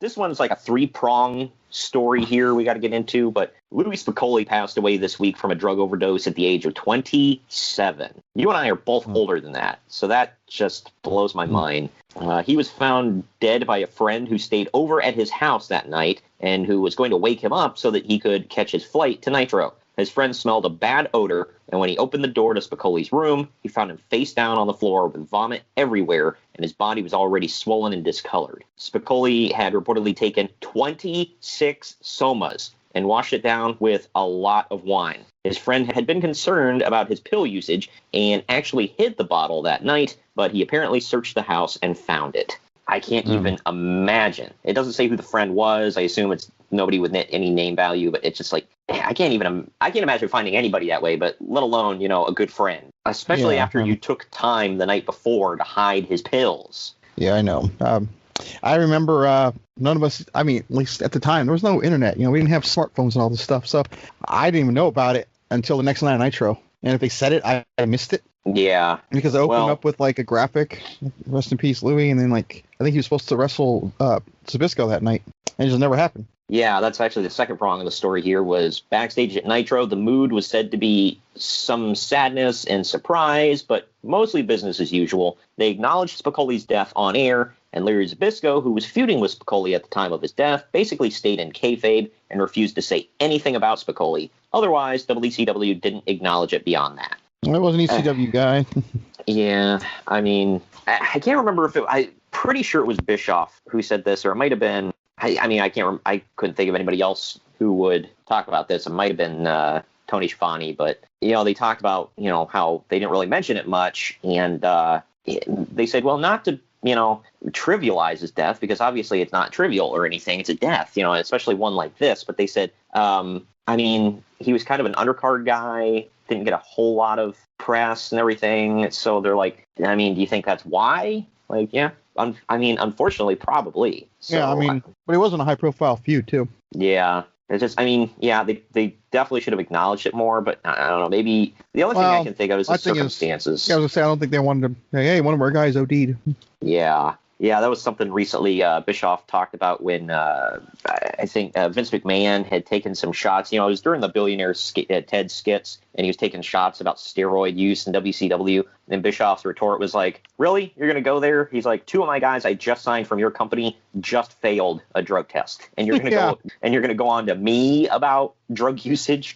this one's like a three-prong story here we got to get into, but Louie Spicolli passed away this week from a drug overdose at the age of 27. You and I are both older than that, so that just blows my mind. He was found dead by a friend who stayed over at his house that night and who was going to wake him up so that he could catch his flight to Nitro. His friend smelled a bad odor, and when he opened the door to Spicolli's room, he found him face down on the floor with vomit everywhere, and his body was already swollen and discolored. Spicolli had reportedly taken 26 somas and washed it down with a lot of wine. His friend had been concerned about his pill usage and actually hid the bottle that night, but he apparently searched the house and found it. I can't even imagine. It doesn't say who the friend was. I assume it's nobody with any name value, but it's just like, I can't imagine finding anybody that way, but let alone, a good friend, especially after you took time the night before to hide his pills. Yeah, I know. I remember none of us, at least at the time, there was no internet. We didn't have smartphones and all this stuff. So I didn't even know about it until the next night on Nitro. And if they said it, I missed it. Yeah. Because it opened up with like a graphic, rest in peace, Louie. And then I think he was supposed to wrestle Zbyszko that night. And it just never happened. Yeah, that's actually the second prong of the story here was backstage at Nitro. The mood was said to be some sadness and surprise, but mostly business as usual. They acknowledged Spicolli's death on air, and Larry Zbyszko, who was feuding with Spicolli at the time of his death, basically stayed in kayfabe and refused to say anything about Spicolli. Otherwise, WCW didn't acknowledge it beyond that. I was an ECW guy. Yeah, I can't remember if I'm pretty sure it was Bischoff who said this, or it might have been, I couldn't think of anybody else who would talk about this. It might have been Tony Schiavone, but, they talked about, how they didn't really mention it much, and they said, well, not to, trivialize his death, because obviously it's not trivial or anything. It's a death, especially one like this. But they said, he was kind of an undercard guy, didn't get a whole lot of press and everything. So they're like, do you think that's why? Like, yeah, unfortunately, probably. So, yeah, but it wasn't a high-profile feud, too. Yeah. It's just, they definitely should have acknowledged it more, but I don't know, maybe the only thing I can think of is the circumstances. I was going to say, I don't think they wanted to say, hey, one of our guys OD'd. Yeah, that was something recently Bischoff talked about when I think Vince McMahon had taken some shots. It was during the Billionaire Ted skits, and he was taking shots about steroid use in WCW. And Bischoff's retort was like, really? You're going to go there? He's like, 2 of my guys I just signed from your company just failed a drug test. And you're going to go on to me about drug usage?